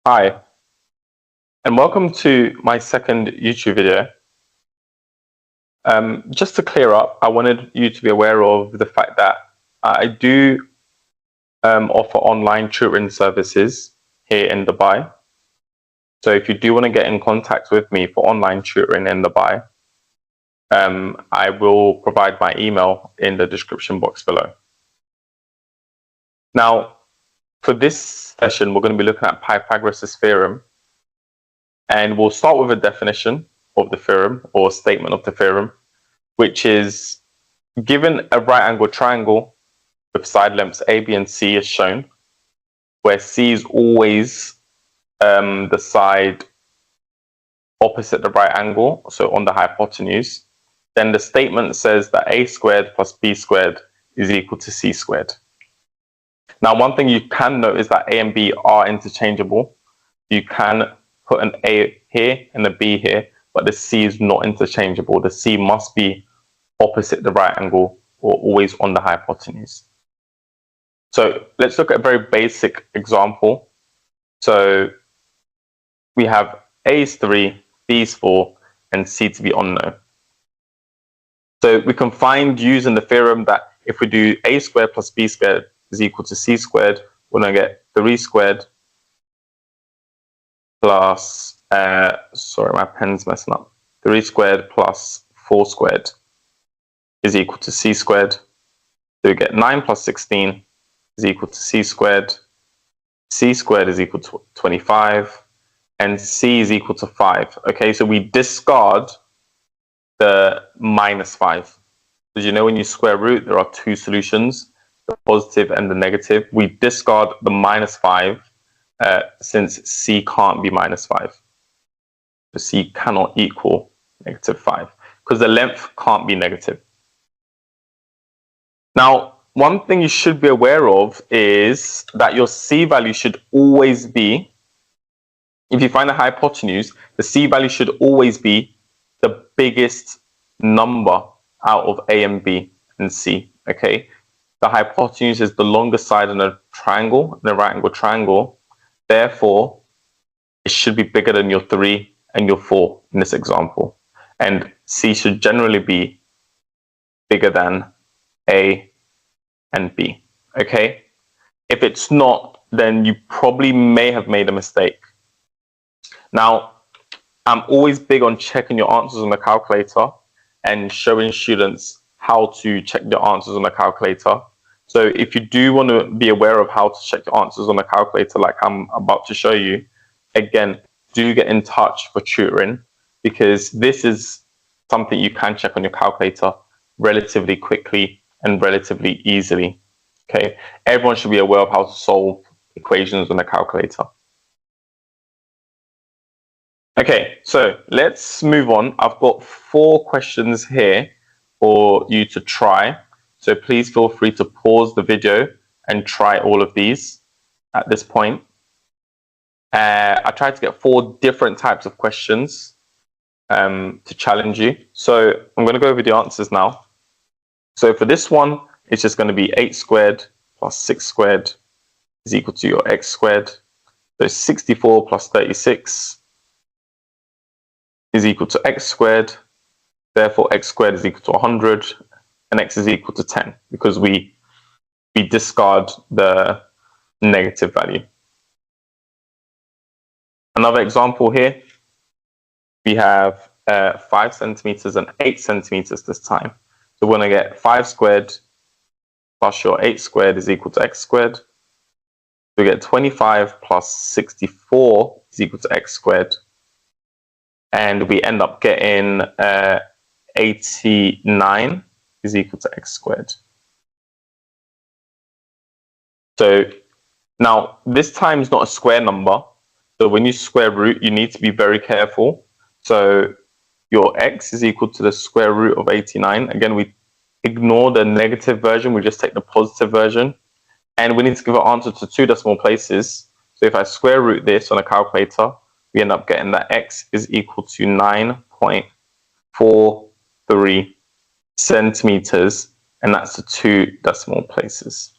Hi, and welcome to my second YouTube video. Just to clear up, I wanted you to be aware of the fact that I do offer online tutoring services here in Dubai. So if you do want to get in contact with me for online tutoring in Dubai, I will provide my email in the description box below. Now, for this session, we're going to be looking at Pythagoras' theorem. And we'll start with a definition of the theorem or statement of the theorem, which is given a right angle triangle with side lengths A, B, and C as shown, where C is always the side opposite the right angle, so on the hypotenuse, then the statement says that A squared plus B squared is equal to C squared. Now, one thing you can note is that A and B are interchangeable. You can put an A here and a B here, but the C is not interchangeable. The C must be opposite the right angle or always on the hypotenuse. So let's look at a very basic example. So we have A is 3, B is 4, and C to be unknown. So we can find using the theorem that if we do A squared plus B squared is equal to C squared, we're going to get 3 squared plus, sorry, my pen's messing up. 3 squared plus 4 squared is equal to C squared. So we get 9 plus 16 is equal to C squared. C squared is equal to 25. And C is equal to 5. Okay, so we discard the minus 5. Because you know when you square root, there are two solutions, the positive and the negative. We discard the minus 5 since C can't be minus 5. So C cannot equal negative 5 because the length can't be negative. Now, one thing you should be aware of is that your C value should always be, if you find a hypotenuse, the C value should always be the biggest number out of A and B and C, okay? The hypotenuse is the longest side in a triangle, in a right angle triangle. Therefore, it should be bigger than your 3 and your 4 in this example. And C should generally be bigger than A and B, okay? If it's not, then you probably may have made a mistake. Now, I'm always big on checking your answers on the calculator and showing students how to check your answers on the calculator. So if you do want to be aware of how to check your answers on the calculator like I'm about to show you, again, do get in touch for tutoring because this is something you can check on your calculator relatively quickly and relatively easily. Okay, everyone should be aware of how to solve equations on a calculator. Okay, so let's move on. I've got 4 questions here for you to try. So please feel free to pause the video and try all of these at this point. I tried to get 4 different types of questions to challenge you. So I'm going to go over the answers now. So for this one, it's just going to be 8 squared plus 6 squared is equal to your x squared. So 64 plus 36 is equal to x squared. Therefore, x squared is equal to 100 and x is equal to 10 because we discard the negative value. Another example here, we have 5 centimeters and 8 centimeters this time. So we're going to get 5 squared plus your 8 squared is equal to x squared. We get 25 plus 64 is equal to x squared. And we end up getting 89 is equal to x squared. So now this time is not a square number. So when you square root, you need to be very careful. So your x is equal to the square root of 89. Again, we ignore the negative version. We just take the positive version. And we need to give an answer to 2 decimal places. So if I square root this on a calculator, we end up getting that x is equal to 9.43 centimeters, and that's the 2 decimal places.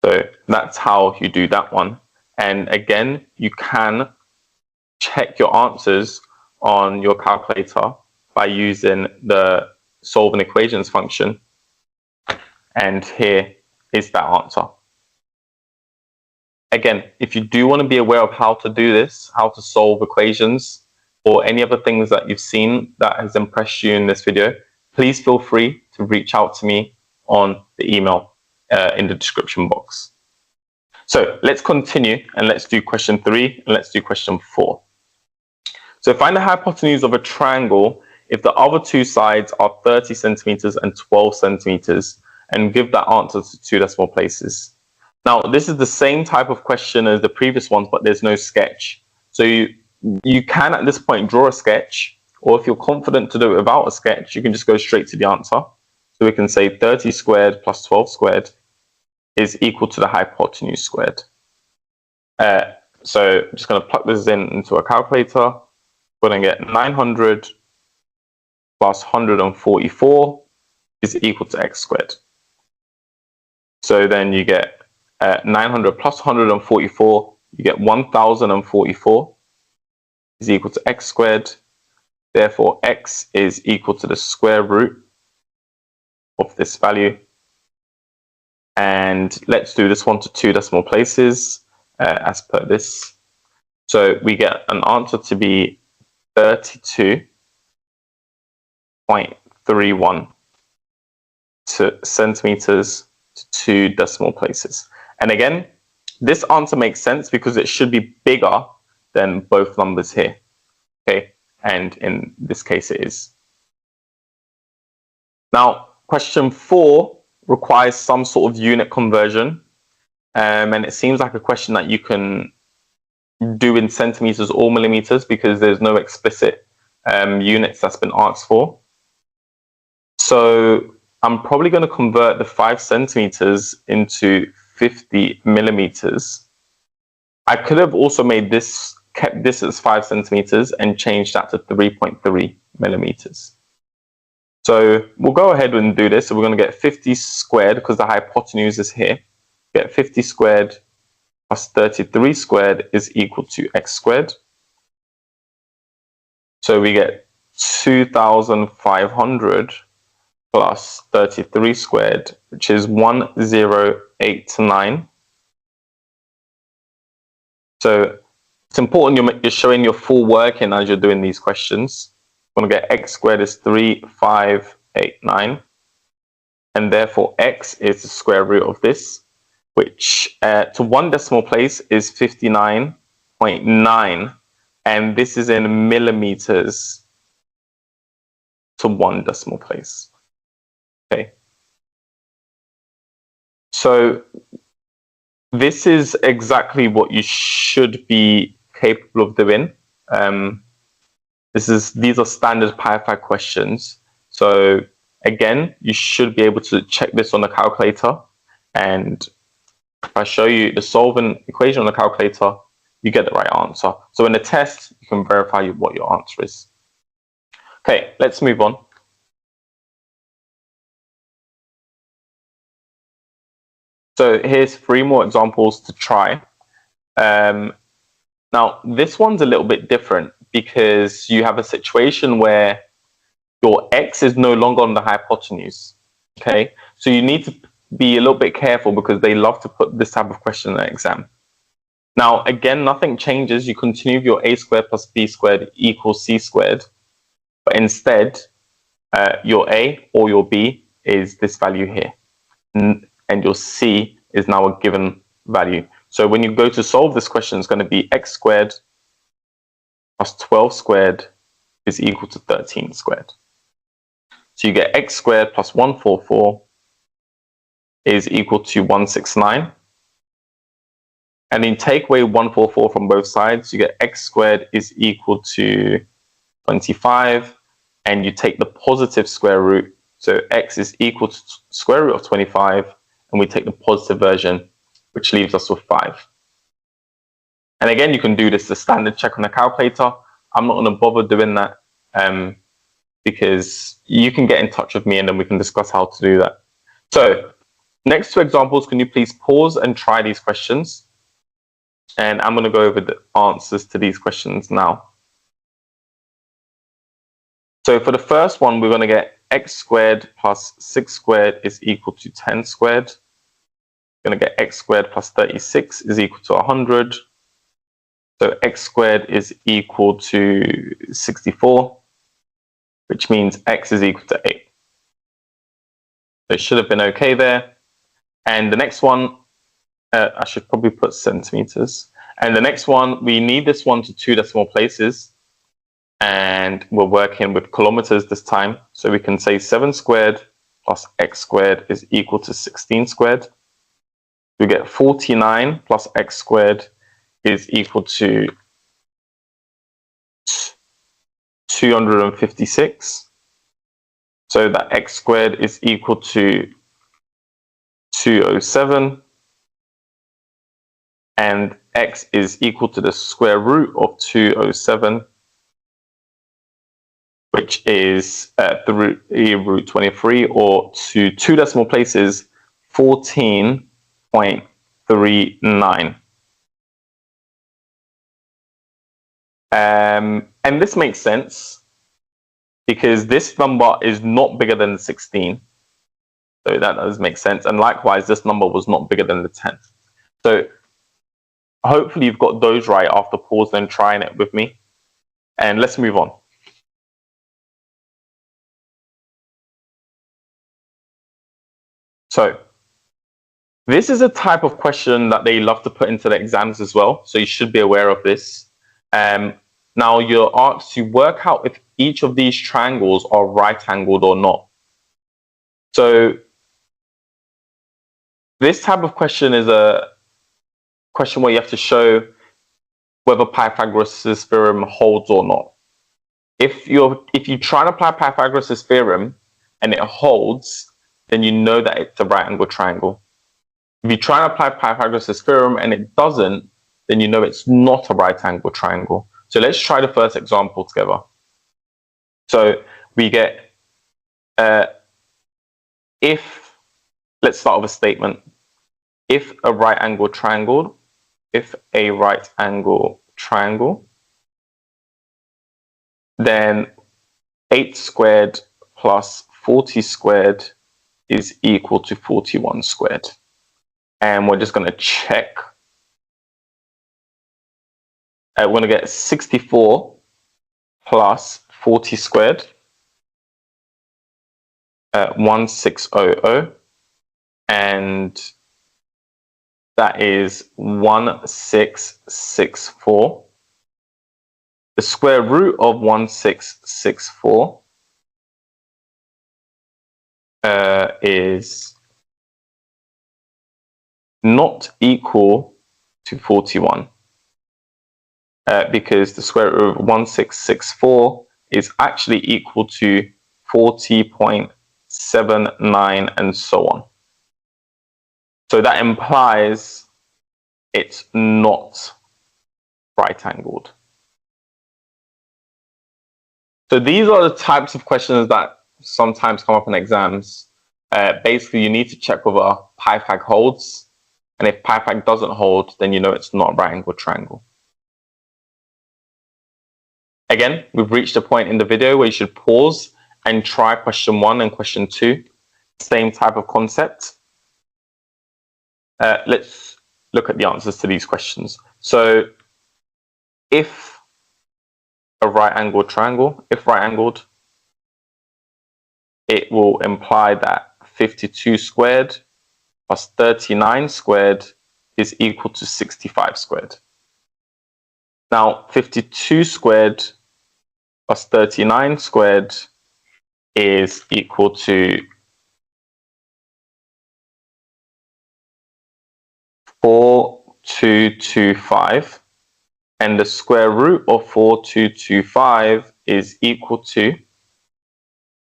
So that's how you do that one. And again, you can check your answers on your calculator by using the solve an equations function. And here is that answer. Again, if you do want to be aware of how to do this, how to solve equations, or any other things that you've seen that has impressed you in this video, please feel free to reach out to me on the email in the description box. So let's continue and let's do question 3 and let's do question 4. So find the hypotenuse of a triangle if the other two sides are 30 centimeters and 12 centimeters, and give that answer to 2 decimal places. Now, this is the same type of question as the previous ones, but there's no sketch. So you can at this point draw a sketch, or if you're confident to do it without a sketch, you can just go straight to the answer. So we can say 30 squared plus 12 squared is equal to the hypotenuse squared. So I'm just going to plug this into a calculator. We're going to get 900 plus 144 is equal to x squared. So then you get 900 plus 144, you get 1044 is equal to x squared. Therefore, x is equal to the square root of this value. And let's do this one to 2 decimal places as per this. So we get an answer to be 32.31 centimeters to 2 decimal places. And again, this answer makes sense because it should be bigger than both numbers here. Okay, and in this case it is. Now, question 4 requires some sort of unit conversion, and it seems like a question that you can do in centimeters or millimeters because there's no explicit units that's been asked for. So I'm probably going to convert the 5 centimeters into 50 millimeters. I could have also made this, kept this as 5 centimeters and changed that to 3.3 millimeters. So we'll go ahead and do this. So we're going to get 50 squared because the hypotenuse is here. Get 50 squared plus 33 squared is equal to x squared. So we get 2,500 plus 33 squared, which is 1089. So it's important you're showing your full working as you're doing these questions. We're going to get x squared is 3589. And therefore x is the square root of this, which to 1 decimal place is 59.9. And this is in millimeters to 1 decimal place. Okay. So this is exactly what you should be capable of doing. These are standard Pythag questions. So again, you should be able to check this on the calculator. And if I show you the solving equation on the calculator, you get the right answer. So in the test, you can verify what your answer is. Okay, let's move on. So here's 3 more examples to try. Now, this one's a little bit different because you have a situation where your x is no longer on the hypotenuse. Okay, so you need to be a little bit careful because they love to put this type of question in an exam. Now, again, nothing changes. You continue with your a squared plus b squared equals c squared. But instead, your a or your b is this value here. And your c is now a given value. So when you go to solve this question, it's going to be x squared plus 12 squared is equal to 13 squared. So you get x squared plus 144 is equal to 169. And then take away 144 from both sides, you get x squared is equal to 25. And you take the positive square root. So x is equal to square root of 25. And we take the positive version, which leaves us with 5. And again, you can do this as a standard check on the calculator. I'm not going to bother doing that because you can get in touch with me and then we can discuss how to do that. So next 2 examples, can you please pause and try these questions? And I'm going to go over the answers to these questions now. So for the first one, we're going to get x squared plus 6 squared is equal to 10 squared. We're going to get x squared plus 36 is equal to 100. So x squared is equal to 64, which means x is equal to 8. So it should have been okay there. And the next one, I should probably put centimeters. And the next one, we need this one to 2 decimal places. And we're working with kilometers this time. So we can say 7 squared plus x squared is equal to 16 squared. We get 49 plus x squared is equal to 256. So that x squared is equal to 207. And x is equal to the square root of 207, which is root 23, or to 2 decimal places, 14.39. And this makes sense because this number is not bigger than 16. So that does make sense. And likewise, this number was not bigger than the 10. So hopefully you've got those right after pausing and trying it with me. And let's move on. So this is a type of question that they love to put into the exams as well. So you should be aware of this. Now you're asked to work out if each of these triangles are right-angled or not. So this type of question is a question where you have to show whether Pythagoras' theorem holds or not. If you try to apply Pythagoras' theorem and it holds, then you know that it's a right-angled triangle. If you try to apply Pythagoras' theorem and it doesn't, then you know it's not a right-angled triangle. So let's try the first example together. So we get let's start with a statement. If a right-angled triangle, then 8 squared plus 40 squared is equal to 41 squared. And we're just going to check. We're going to get 64 plus 40 squared, 1600, and that is 1664. The square root of 1664 is not equal to 41. Because the square root of 1664 is actually equal to 40.79 and so on. So that implies it's not right-angled. So these are the types of questions that sometimes come up in exams. Basically, you need to check whether Pythag holds. And if Pythag doesn't hold, then you know it's not a right-angled triangle. Again, we've reached a point in the video where you should pause and try question 1 and question 2. Same type of concept. Let's look at the answers to these questions. So if a right-angled triangle, if right-angled, it will imply that 52 squared plus 39 squared is equal to 65 squared. Now, 52 squared plus 39 squared is equal to 4225, and the square root of 4225 is equal to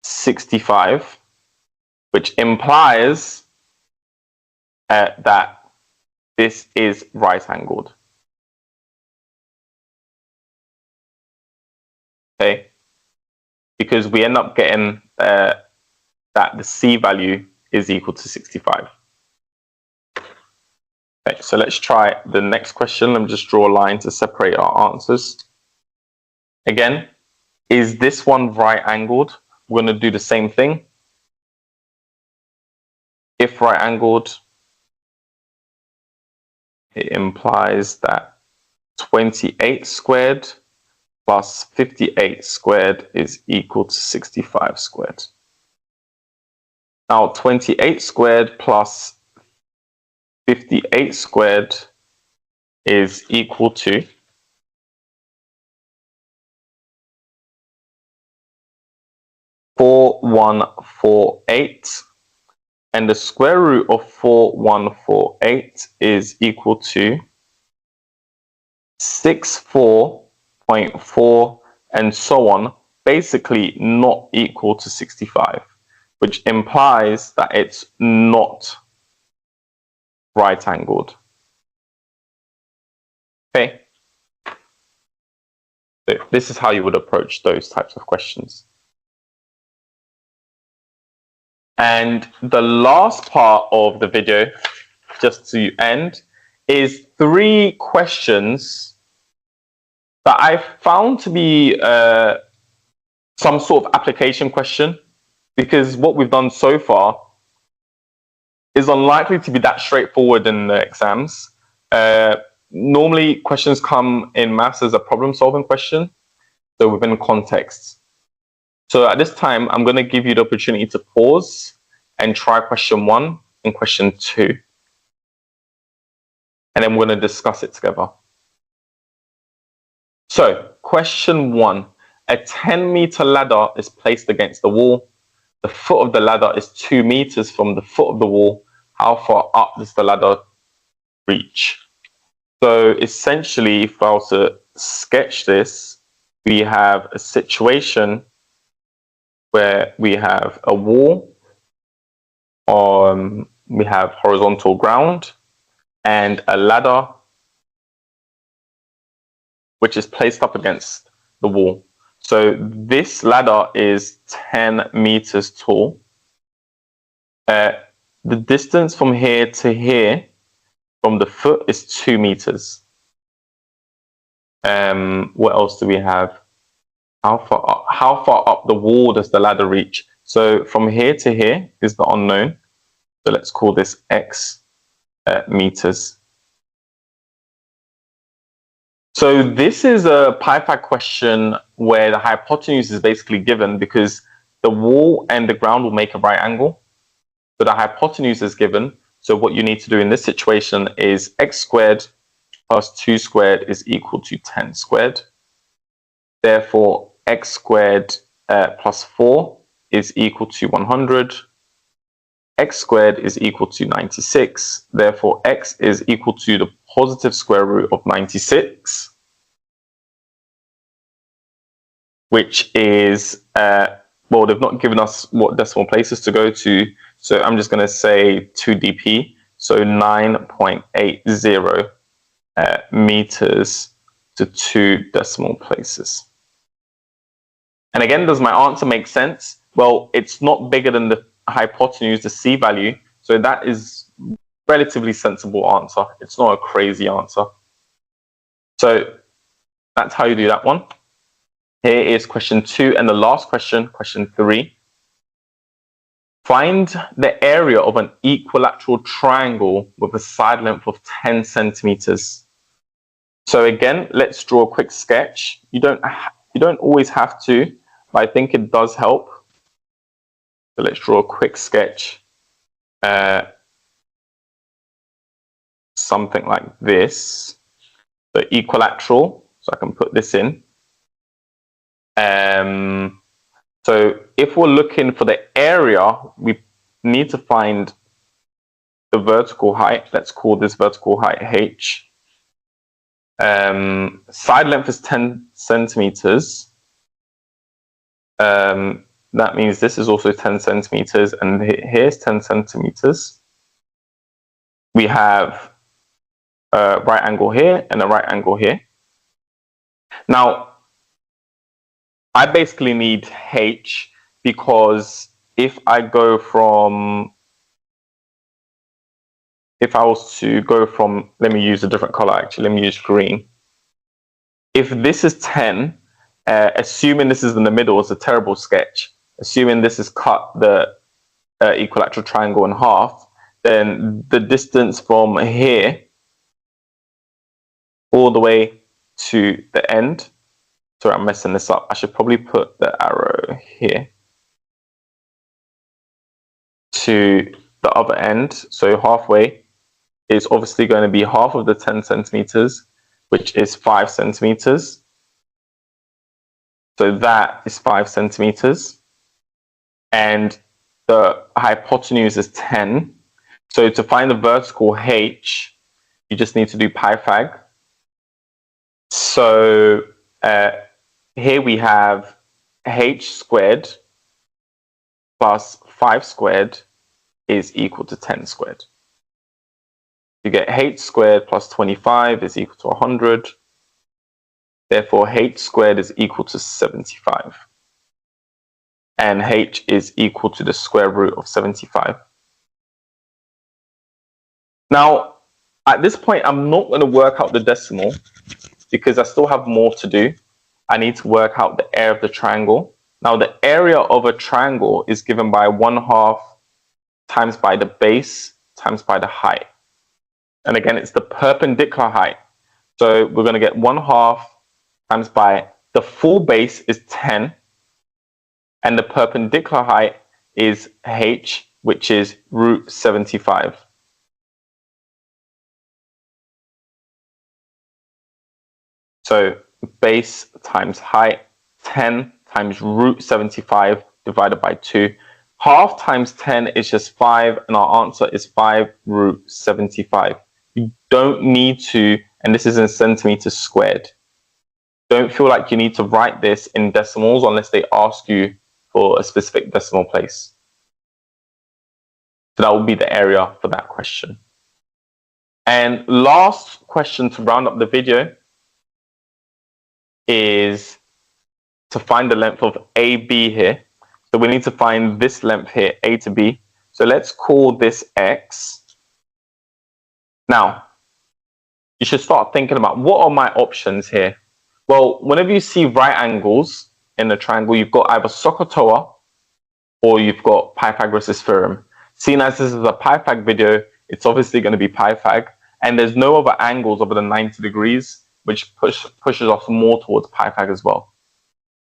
65, which implies that this is right-angled. Okay, because we end up getting that the C value is equal to 65. Okay, so let's try the next question. Let me just draw a line to separate our answers. Again, is this one right angled? We're going to do the same thing. If right angled, it implies that 28 squared plus 58 squared is equal to 65 squared. Now, 28 squared plus 58 squared is equal to 4148, and the square root of 4148 is equal to 64.4 and so on, basically not equal to 65, which implies that it's not right angled. Okay, so this is how you would approach those types of questions. And the last part of the video, just to end, is 3 questions that I found to be some sort of application question, because what we've done so far is unlikely to be that straightforward in the exams. Normally, questions come in maths as a problem-solving question, so within context. So at this time, I'm going to give you the opportunity to pause and try question 1 and question 2. And then we're going to discuss it together. So, question 1. A 10-meter ladder is placed against the wall. The foot of the ladder is 2 meters from the foot of the wall. How far up does the ladder reach? So, essentially, if I was to sketch this, we have a situation where we have a wall, we have horizontal ground, and a ladder which is placed up against the wall. So this ladder is 10 meters tall. The distance from here to here, from the foot, is 2 meters. What else do we have? How far up the wall does the ladder reach? So from here to here is the unknown. So let's call this x meters. So this is a Pythag question where the hypotenuse is basically given because the wall and the ground will make a right angle. So the hypotenuse is given. So what you need to do in this situation is x squared plus 2 squared is equal to 10 squared. Therefore, x squared plus 4 is equal to 100. X squared is equal to 96. Therefore, x is equal to the positive square root of 96, which is, well, they've not given us what decimal places to go to, so I'm just going to say 2dp, so 9.80 meters to 2 decimal places. And again, does my answer make sense? Well, it's not bigger than the hypotenuse, the c value, so that is relatively sensible answer. It's not a crazy answer. So that's how you do that one. Here is question 2 and the last question, question 3. Find the area of an equilateral triangle with a side length of 10 centimeters. So again, let's draw a quick sketch. You don't always have to, but I think it does help. So let's draw a quick sketch. Something like this. So equilateral, so I can put this in. So if we're looking for the area, we need to find the vertical height. Let's call this vertical height h. Side length is 10 centimeters. That means this is also 10 centimeters, and here's 10 centimeters. We have a right angle here and a right angle here. Now, I basically need h because if I go from if I was to go from, let me use a different color actually, let me use green. If this is 10, assuming this is in the middle, it's a terrible sketch. Assuming this is cut the equilateral triangle in half, then the distance from here all the way to the end, sorry, I'm messing this up. I should probably put the arrow here to the other end. So halfway is obviously going to be half of the 10 centimeters, which is 5 centimeters. So that is 5 centimeters. And the hypotenuse is 10. So to find the vertical h, you just need to do Pythag. So here we have h squared plus 5 squared is equal to 10 squared. You get h squared plus 25 is equal to 100. Therefore, h squared is equal to 75. And h is equal to the square root of 75. Now, at this point, I'm not going to work out the decimal because I still have more to do. I need to work out the area of the triangle. Now, the area of a triangle is given by 1/2 times by the base times by the height. And again, it's the perpendicular height. So we're going to get 1/2 times by the full base is 10. And the perpendicular height is h, which is root 75. So base times height, 10 times root 75 divided by 2. Half times 10 is just 5, and our answer is 5 root 75. You don't need to, and this is in centimeters squared. Don't feel like you need to write this in decimals unless they ask you for a specific decimal place. So that will be the area for that question. And last question to round up the video is to find the length of AB here. So we need to find this length here, A to B. So let's call this X. Now, you should start thinking about what are my options here. Well, whenever you see right angles in a triangle, you've got either SOHCAHTOA or you've got Pythagoras Theorem. Seeing as this is a Pythag video, it's obviously going to be Pythag. And there's no other angles other than 90 degrees, which pushes us more towards Pythag as well.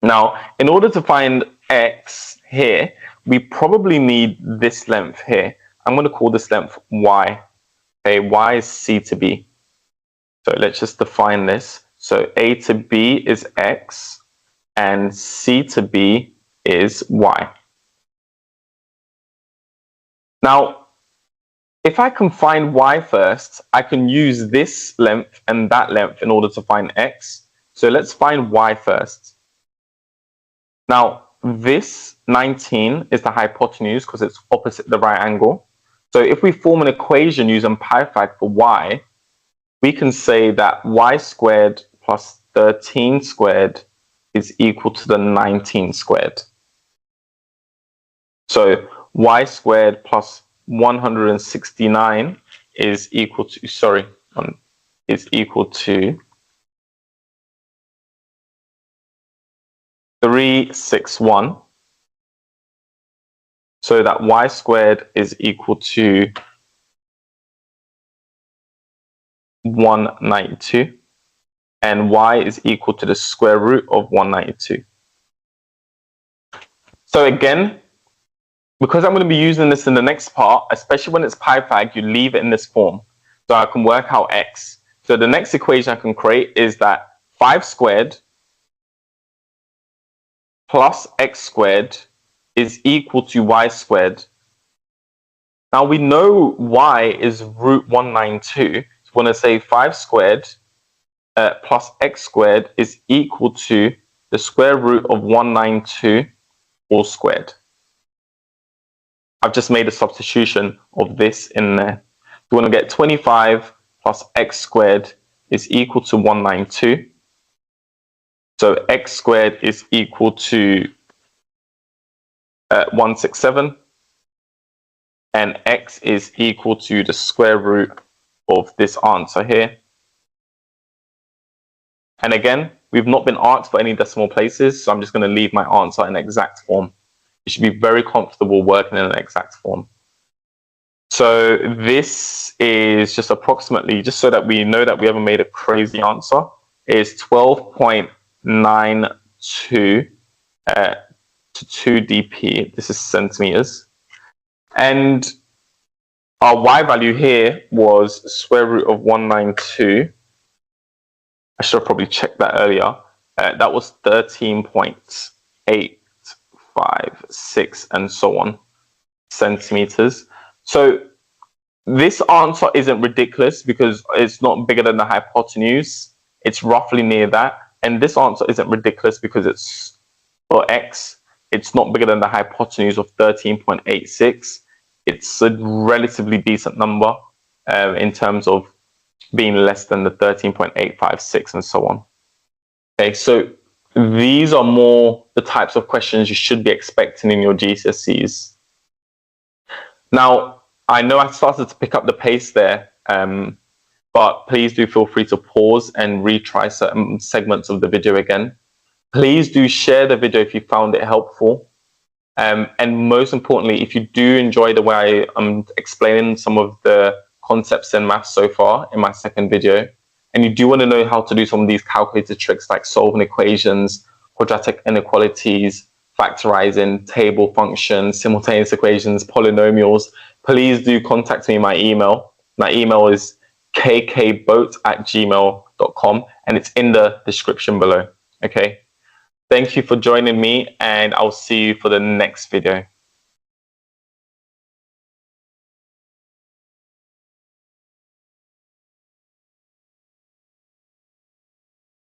Now, in order to find X here, we probably need this length here. I'm going to call this length Y. Okay, Y is C to B. So let's just define this. So A to B is X and C to B is Y. Now, if I can find Y first, I can use this length and that length in order to find X. So let's find Y first. Now, this 19 is the hypotenuse because it's opposite the right angle. So if we form an equation using Pythag for Y, we can say that Y squared plus 13 squared is equal to the 19 squared. So Y squared plus 169 is equal to, is equal to 361. So that Y squared is equal to 192. And Y is equal to the square root of 192. So again, because I'm going to be using this in the next part, especially when it's Pythag, you leave it in this form. So I can work out X. So the next equation I can create is that 5 squared plus X squared is equal to Y squared. Now we know Y is root 192. So we're going to say 5 squared plus X squared is equal to the square root of 192 all squared. I've just made a substitution of this in there. We're going to get 25 plus X squared is equal to 192. So X squared is equal to 167. and x is equal to the square root of this answer here. And again, we've not been asked for any decimal places, so I'm just going to leave my answer in exact form. You should be very comfortable working in an exact form. So this is just approximately, just so that we know that we haven't made a crazy answer, is 12.92 to 2 dp. This is centimeters. And our y value here was square root of 192. I should have probably checked that earlier. That was 13.856 and so on centimeters. So this answer isn't ridiculous because it's not bigger than the hypotenuse. It's roughly near that. And this answer isn't ridiculous because it's, for x, it's not bigger than the hypotenuse of 13.86. It's a relatively decent number in terms of being less than the 13.856 and so on. Okay, so these are more the types of questions you should be expecting in your GCSEs. Now, I know I started to pick up the pace there, but please do feel free to pause and retry certain segments of the video again. Please do share the video if you found it helpful. And most importantly, if you do enjoy the way I'm explaining some of the concepts in maths so far in my second video, and you do want to know how to do some of these calculated tricks like solving equations, quadratic inequalities, factorizing, table functions, simultaneous equations, polynomials, please do contact me in my email. My email is kaykayboat@gmail.com, and it's in the description below. Okay. Thank you for joining me, and I'll see you for the next video.